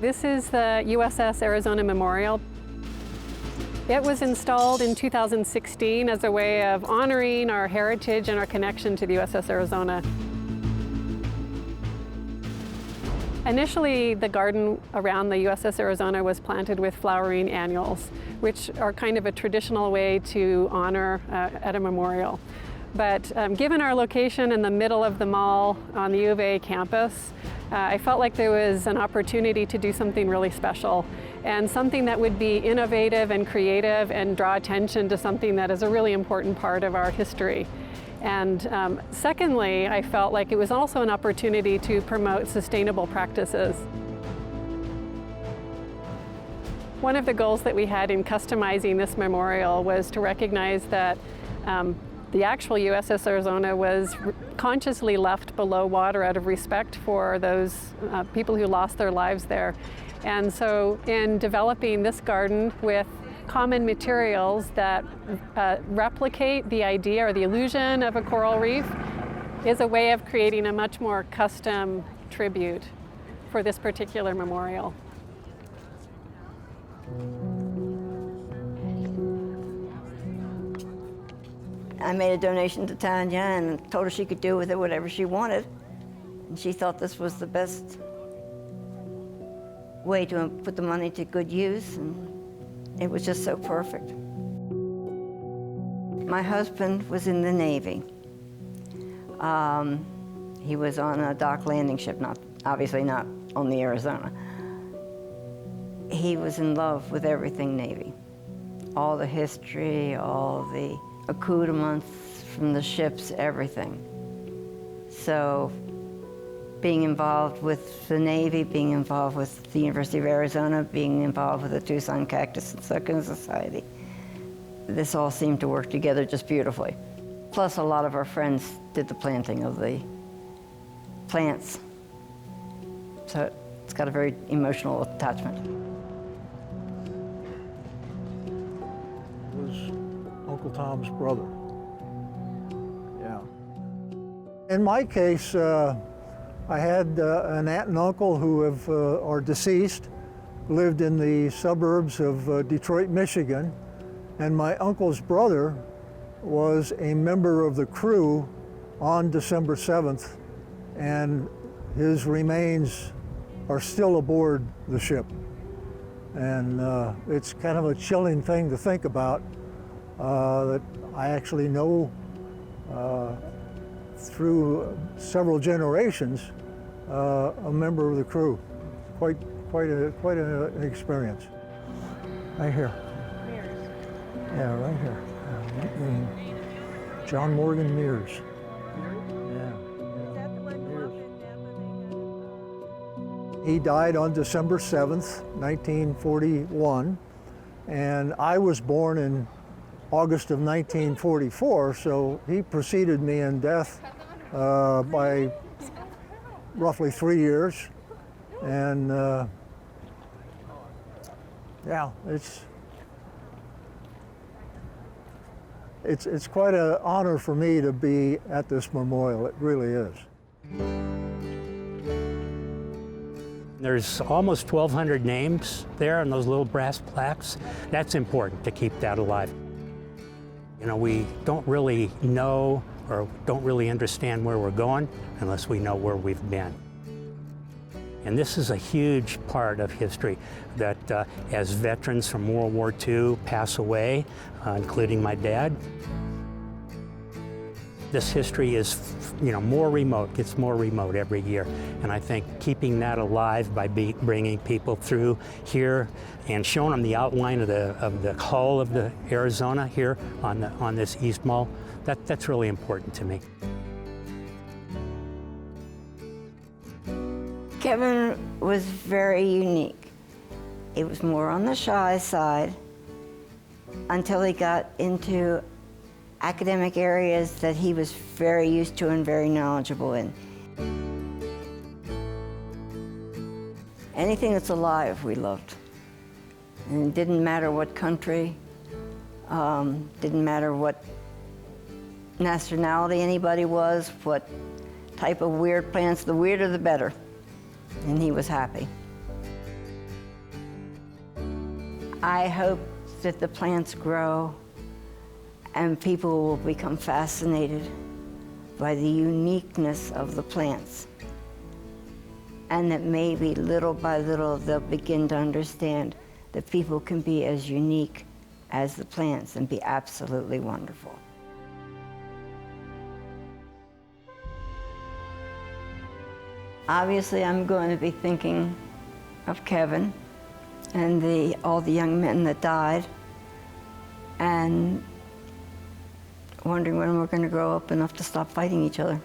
This is the USS Arizona Memorial. It was installed in 2016 as a way of honoring our heritage and our connection to the USS Arizona. Initially, the garden around the USS Arizona was planted with flowering annuals, which are kind of a traditional way to honor at a memorial. But given our location in the middle of the mall on the U of A campus, I felt like there was an opportunity to do something really special and something that would be innovative and creative and draw attention to something that is a really important part of our history. And secondly, I felt like it was also an opportunity to promote sustainable practices. One of the goals that we had in customizing this memorial was to recognize that the actual USS Arizona was consciously left below water out of respect for those people who lost their lives there. And so in developing this garden with common materials that replicate the idea or the illusion of a coral reef is a way of creating a much more custom tribute for this particular memorial. I made a donation to Tanya and told her she could do with it whatever she wanted. And she thought this was the best way to put the money to good use, and it was just so perfect. My husband was in the Navy. He was on a dock landing ship, obviously not on the Arizona. He was in love with everything Navy. All the history, all the accoutrements from the ships, everything. So being involved with the Navy, being involved with the University of Arizona, being involved with the Tucson Cactus and Succulent Society, this all seemed to work together just beautifully. Plus, a lot of our friends did the planting of the plants. So it's got a very emotional attachment. It was Uncle Tom's brother. Yeah. In my case, I had an aunt and uncle who are deceased, lived in the suburbs of Detroit, Michigan, and my uncle's brother was a member of the crew on December 7th, and his remains are still aboard the ship. And it's kind of a chilling thing to think about, that I actually know through several generations a member of the crew. Quite an experience. Right here. Yeah, right here. John Morgan Mears. Yeah. He died on December 7th, 1941, and I was born in August of 1944, so he preceded me in death by roughly 3 years. And yeah, it's quite an honor for me to be at this memorial. It really is. There's almost 1,200 names there on those little brass plaques. That's important to keep that alive. You know, we don't really know or don't really understand where we're going unless we know where we've been. And this is a huge part of history that as veterans from World War II pass away, including my dad, this history is, more remote, gets more remote every year. And I think keeping that alive by bringing people through here and showing them the outline of the hull of the Arizona here on this east mall, that's really important to me. Kevin was very unique. He was more on the shy side until he got into academic areas that he was very used to and very knowledgeable in. Anything that's alive, we loved. And it didn't matter what country, didn't matter what nationality anybody was, what type of weird plants, the weirder the better. And he was happy. I hope that the plants grow and people will become fascinated by the uniqueness of the plants. And that maybe little by little they'll begin to understand that people can be as unique as the plants and be absolutely wonderful. Obviously, I'm going to be thinking of Kevin and all the young men that died, and wondering when we're going to grow up enough to stop fighting each other.